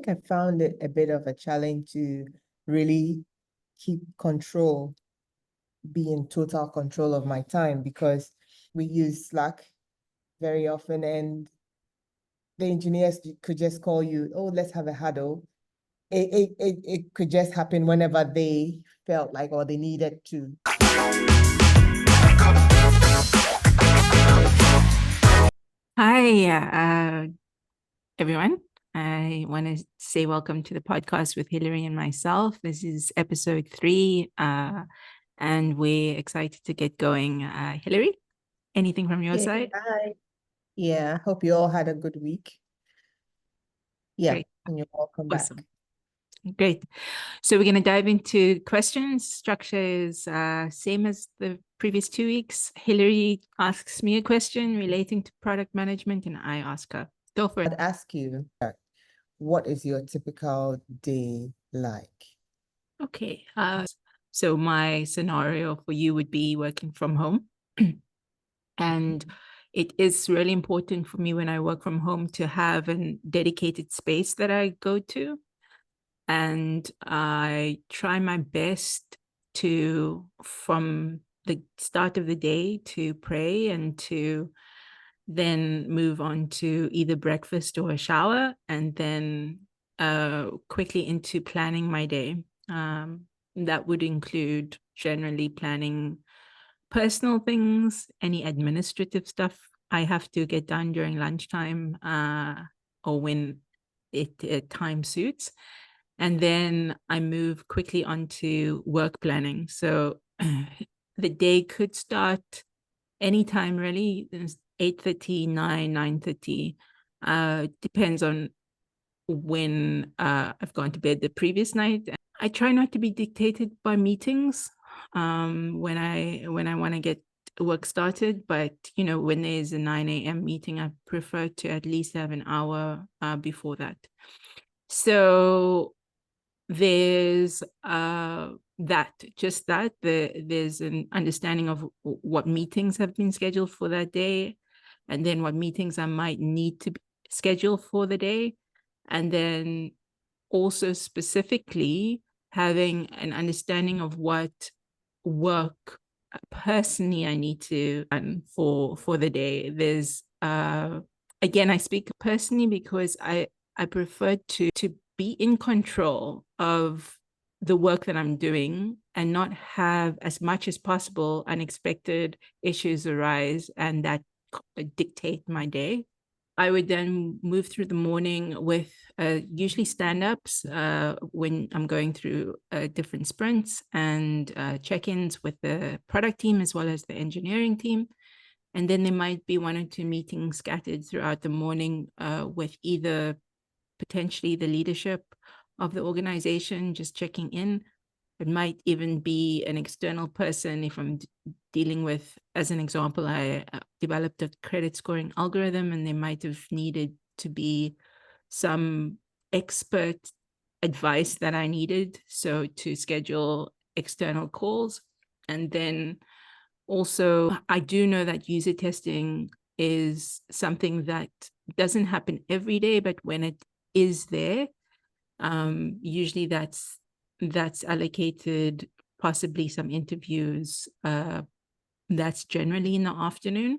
I found it a bit of a challenge to really keep control, be in total control of my time because we use Slack very often and the engineers could just call you, oh, let's have a huddle. It could just happen whenever they felt like or they needed to. Hi, everyone. I want to say welcome to the podcast with Hilary and myself. This is episode 3, and we're excited to get going. Hilary, anything from your side? Hi. Yeah, hope you all had a good week. Yeah, Great, and you're welcome back. awesome. Great. So we're going to dive into questions. Structure is same as the previous 2 weeks. Hilary asks me a question relating to product management, and I ask her. Go for it. I'd ask you, what is your typical day like? Okay. So my scenario for you would be working from home. And it is really important for me when I work from home to have a dedicated space that I go to. And I try my best to, from the start of the day, to pray and to then move on to either breakfast or a shower, and then quickly into planning my day. That would include generally planning personal things, any administrative stuff I have to get done during lunchtime or when it time suits. And then I move quickly onto work planning. So the day could start anytime really, 8:30, 9:30. Depends on when I've gone to bed the previous night. I try not to be dictated by meetings when I want to get work started, but when there's a 9 a.m. meeting, I prefer to at least have an hour before that. So there's there's an understanding of what meetings have been scheduled for that day, and then what meetings I might need to schedule for the day, and then also specifically having an understanding of what work personally I need to for the day. There's again, I speak personally because I prefer to be in control of the work that I'm doing and not have, as much as possible, unexpected issues arise and that dictate my day. I would then move through the morning with usually stand-ups when I'm going through different sprints and check-ins with the product team as well as the engineering team. And then there might be 1 or 2 meetings scattered throughout the morning with either potentially the leadership of the organization, just checking in. It might even be an external person if I'm dealing with, as an example, I developed a credit scoring algorithm and there might have needed to be some expert advice that I needed. So to schedule external calls. And then also, I do know that user testing is something that doesn't happen every day, but when it is there, usually that's allocated possibly some interviews. That's generally in the afternoon,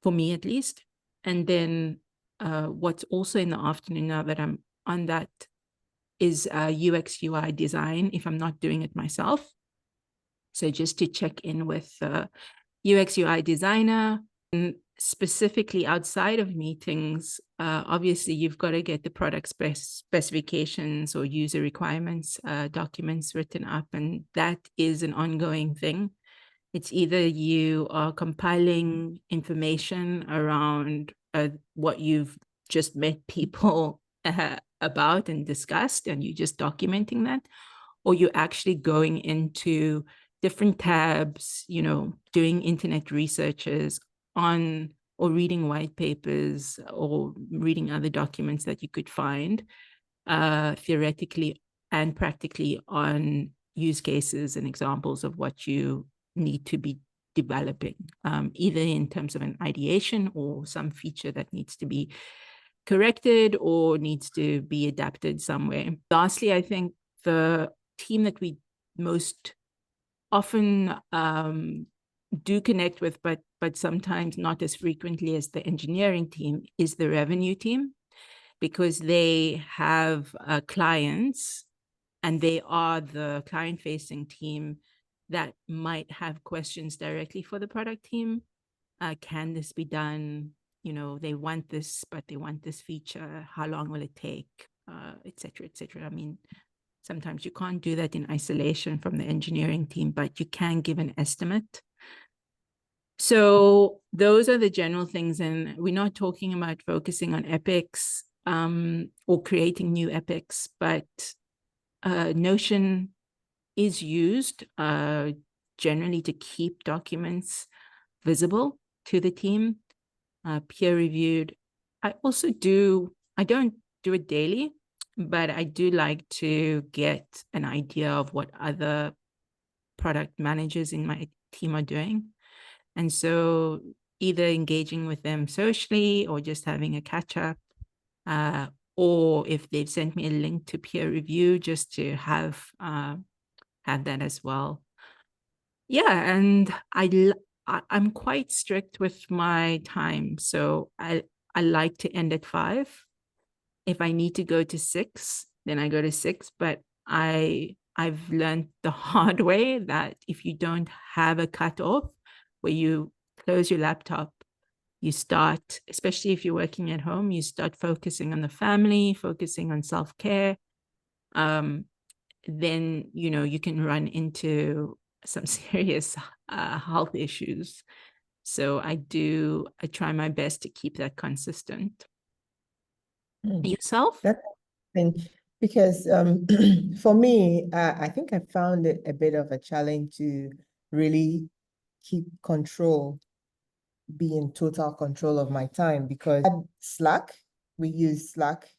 for me at least. And then what's also in the afternoon, now that I'm on that, is UX UI design if I'm not doing it myself. So just to check in with UX UI designer. And specifically outside of meetings, obviously you've got to get the product specifications or user requirements documents written up, and that is an ongoing thing. It's either you are compiling information around what you've just met people about and discussed, and you're just documenting that, or you're actually going into different tabs, doing internet researches on, or reading white papers or reading other documents that you could find theoretically and practically on use cases and examples of what you need to be developing, either in terms of an ideation or some feature that needs to be corrected or needs to be adapted somewhere. Lastly, I think the team that we most often do connect with, but sometimes not as frequently as the engineering team, is the revenue team, because they have clients and they are the client-facing team that might have questions directly for the product team. Can this be done? You know, they want this, but they want this feature. How long will it take? Et cetera, et cetera. I mean, sometimes you can't do that in isolation from the engineering team, but you can give an estimate. So those are the general things. And we're not talking about focusing on epics or creating new epics, but Notion is used generally to keep documents visible to the team, peer reviewed. I don't do it daily, but I do like to get an idea of what other product managers in my team are doing. And so either engaging with them socially or just having a catch up, or if they've sent me a link to peer review, just to have that as well. Yeah, and I'm quite strict with my time, so I like to end at 5. If I need to go to 6, then I go to 6. But I've learned the hard way that if you don't have a cutoff where you close your laptop, you start, especially if you're working at home, you start focusing on the family, focusing on self-care. Then, you know, you can run into some serious health issues. So I try my best to keep that consistent. Yourself? That's thing because for me, I think I found it a bit of a challenge to really keep control, be in total control of my time, because Slack, we use Slack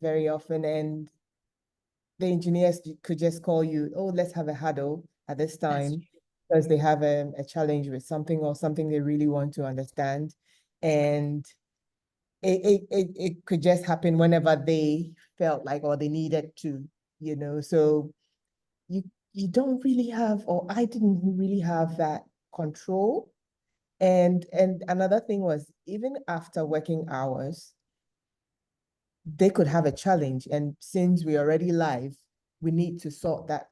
very often, and the engineers could just call you, oh, let's have a huddle at this time, because they have a challenge with something or something they really want to understand. And it could just happen whenever they felt like, or they needed to, so you don't really have, or I didn't really have that control. And another thing was, even after working hours, they could have a challenge. And since we're already live, we need to sort that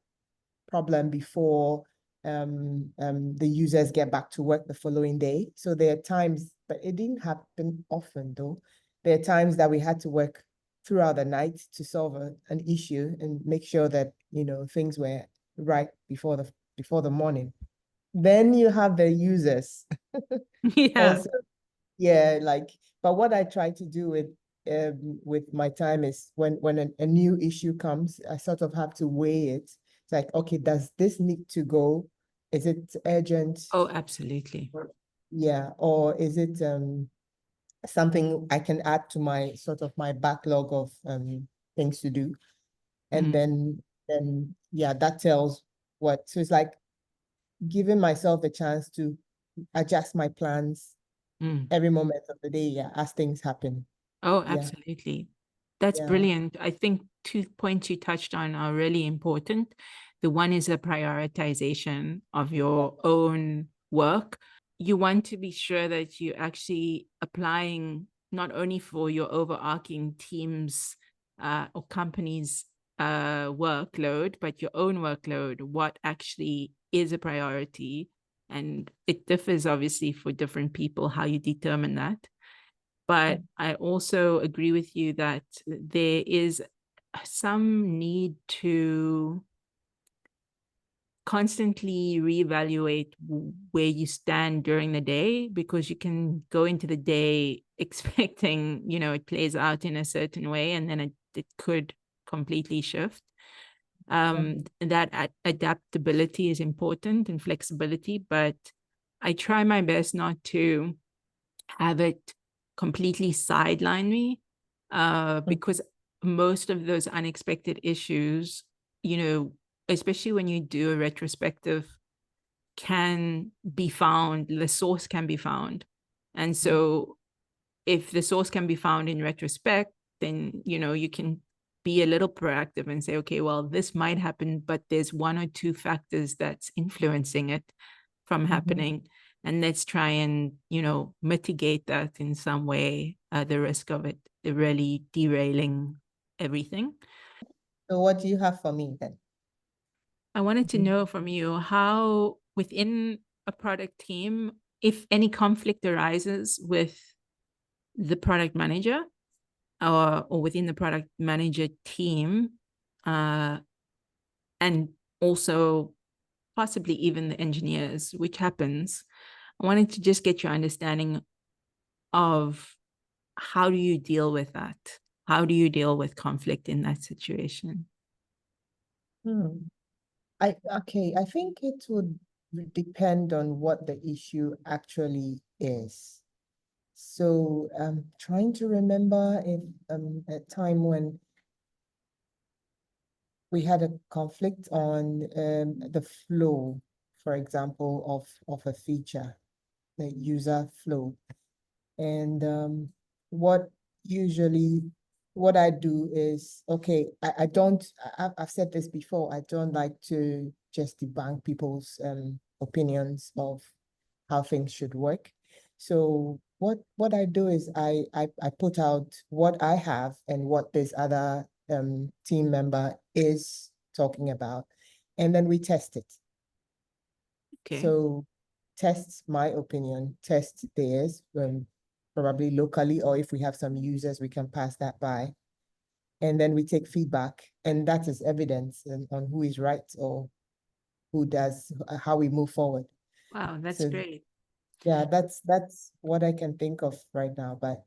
problem before the users get back to work the following day. So there are times, but it didn't happen often though. There are times that we had to work throughout the night to solve an issue and make sure that, things were right before the morning. Then you have the users Yeah. also. Yeah, but what I try to do with my time is when a new issue comes, I sort of have to weigh it. It's like, okay, does this need to go? Is it urgent? Oh, absolutely. Yeah, or is it something I can add to my sort of my backlog of things to do? And then yeah, that tells what. So it's like giving myself a chance to adjust my plans every moment of the day, yeah, as things happen. Oh, Yeah. absolutely. That's Yeah. brilliant. I think 2 points you touched on are really important. The one is a prioritization of your own work. You want to be sure that you're actually applying not only for your overarching teams or companies' workload, but your own workload, what actually is a priority. And it differs obviously for different people how you determine that. But I also agree with you that there is some need to constantly reevaluate where you stand during the day, because you can go into the day expecting, it plays out in a certain way, and then it could completely shift. That adaptability is important, and flexibility, but I try my best not to have it completely sideline me, because most of those unexpected issues, especially when you do a retrospective, can be found, the source can be found. And so if the source can be found in retrospect, then, you can be a little proactive and say, okay, well, this might happen, but there's one or two factors that's influencing it from happening. And let's try and, mitigate that in some way, the risk of it really derailing everything. So what do you have for me then? I wanted to know from you how within a product team, if any conflict arises with the product manager or within the product manager team, and also possibly even the engineers, which happens. I wanted to just get your understanding of how do you deal with that? How do you deal with conflict in that situation? I think it would depend on what the issue actually is. So I'm trying to remember if a time when we had a conflict on the flow, for example, of a feature, the user flow. And what usually what I do is, okay, I don't, I've said this before, I don't like to just debunk people's opinions of how things should work. So what I do is I put out what I have and what this other team member is talking about, and then we test it. Okay. So test my opinion, test theirs, probably locally, or if we have some users, we can pass that by. And then we take feedback, and that is evidence on who is right or who does, how we move forward. Wow, that's So great. yeah, that's what I can think of right now. But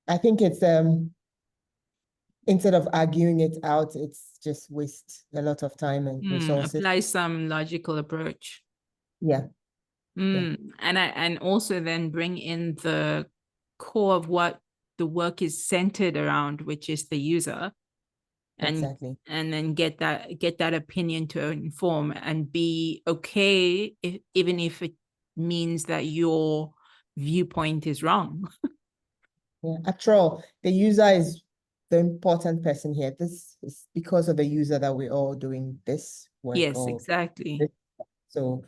I think it's instead of arguing it out, it's just waste a lot of time and resources. Apply some logical approach. Yeah, yeah, And also then bring in the core of what the work is centered around, which is the user, and exactly. and then get that opinion to inform and be okay even if it means that your viewpoint is wrong. Yeah, after all, the user is the important person here. This is because of the user that we're all doing this work Yes, or exactly. this. So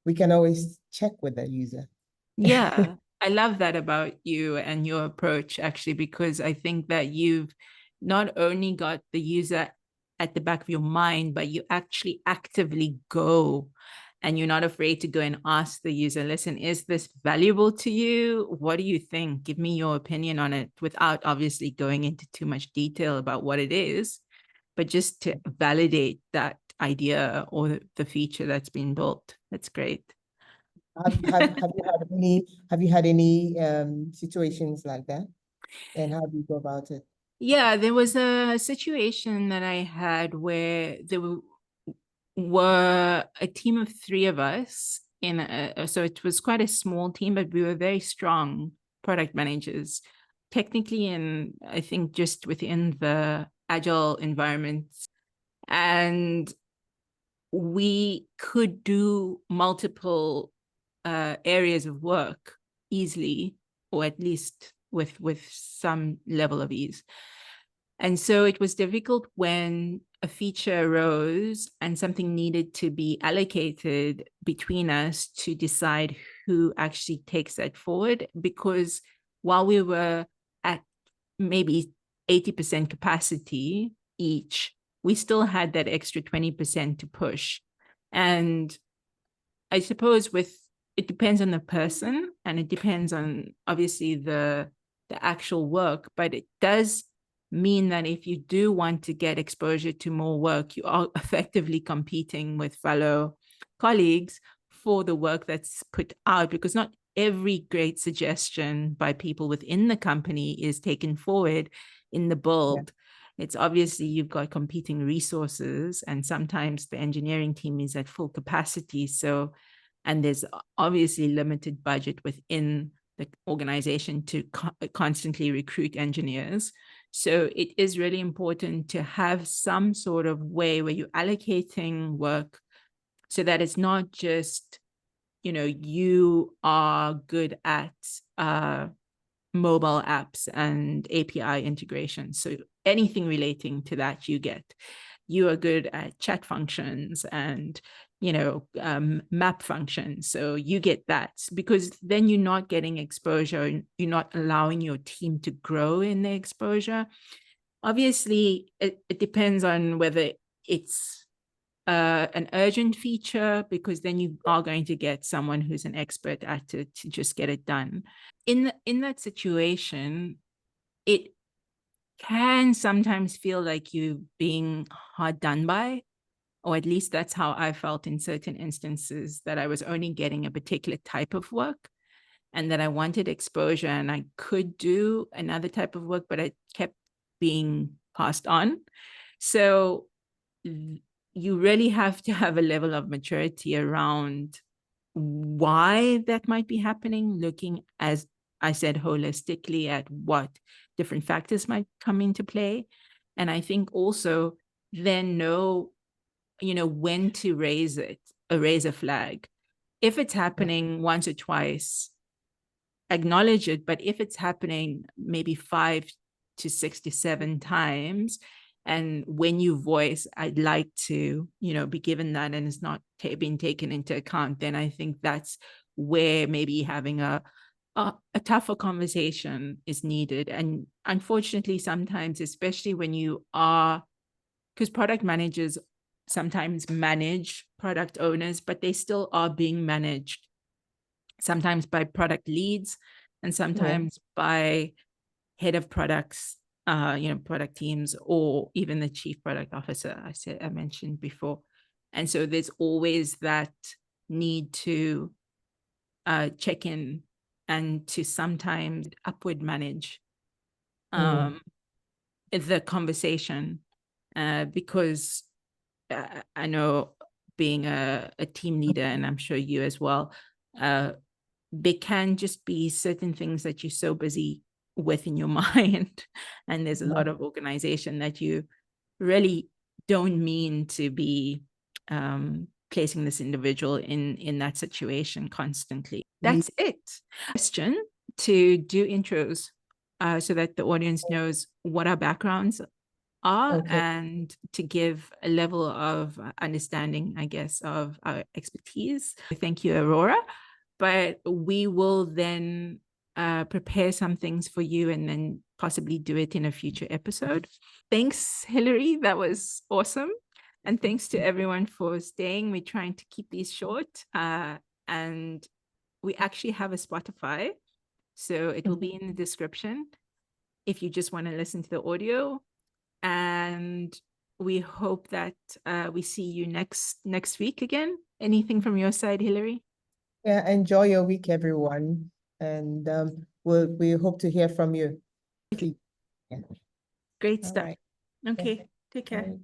we can always check with the user. Yeah, I love that about you and your approach, actually, because I think that you've not only got the user at the back of your mind, but you actually actively go and you're not afraid to go and ask the user, listen, is this valuable to you? What do you think? Give me your opinion on it without obviously going into too much detail about what it is, but just to validate that idea or the feature that's been built. That's great. Have you had any situations like that? And how do you go about it? Yeah, there was a situation that I had where there were a team of three of us so it was quite a small team, but we were very strong product managers, technically, and I think just within the agile environment. And we could do multiple areas of work easily, or at least with some level of ease. And so it was difficult when a feature arose and something needed to be allocated between us to decide who actually takes that forward. Because while we were at maybe 80% capacity each, we still had that extra 20% to push. And I suppose it depends on the person and it depends on obviously the actual work, but it does mean that if you do want to get exposure to more work, you are effectively competing with fellow colleagues for the work that's put out, because not every great suggestion by people within the company is taken forward in the build. It's obviously you've got competing resources, and sometimes the engineering team is at full capacity. So, and there's obviously limited budget within the organization to constantly recruit engineers. So it is really important to have some sort of way where you're allocating work so that it's not just, you are good at mobile apps and API integration. So anything relating to that you get. You are good at chat functions and map functions. So you get that, because then you're not getting exposure. You're not allowing your team to grow in the exposure. Obviously, it depends on whether it's an urgent feature, because then you are going to get someone who's an expert at it to just get it done. In that situation, it can sometimes feel like you being hard done by, or at least that's how I felt in certain instances, that I was only getting a particular type of work and that I wanted exposure and I could do another type of work, but it kept being passed on. So you really have to have a level of maturity around why that might be happening, looking, as I said, holistically at what different factors might come into play. And I think also then know, when to raise a flag. If it's happening once or twice, acknowledge it. But if it's happening maybe 5 to 6 to 7 times, and when you voice, I'd like to, be given that, and it's not being taken into account, then I think that's where maybe having a tougher conversation is needed. And unfortunately, sometimes, especially when you are, because product managers sometimes manage product owners, but they still are being managed sometimes by product leads and sometimes by head of products, product teams, or even the chief product officer, I mentioned before. And so there's always that need to check in and to sometimes upward manage the conversation, because I know, being a team leader, and I'm sure you as well, there can just be certain things that you're so busy with in your mind, and there's a lot of organization that you really don't mean to be placing this individual in that situation constantly. That's it. Question to do intros so that the audience knows what our backgrounds are, and to give a level of understanding, I guess, of our expertise. Thank you, Aurora. But we will then prepare some things for you and then possibly do it in a future episode. Thanks, Hilary. That was awesome. And thanks to everyone for staying. We're trying to keep these short. And we actually have a Spotify, so it will be in the description if you just want to listen to the audio. And we hope that we see you next week again. Anything from your side, Hilary? Yeah, enjoy your week, everyone. And we hope to hear from you. Great stuff. Right. Okay, take care. Right.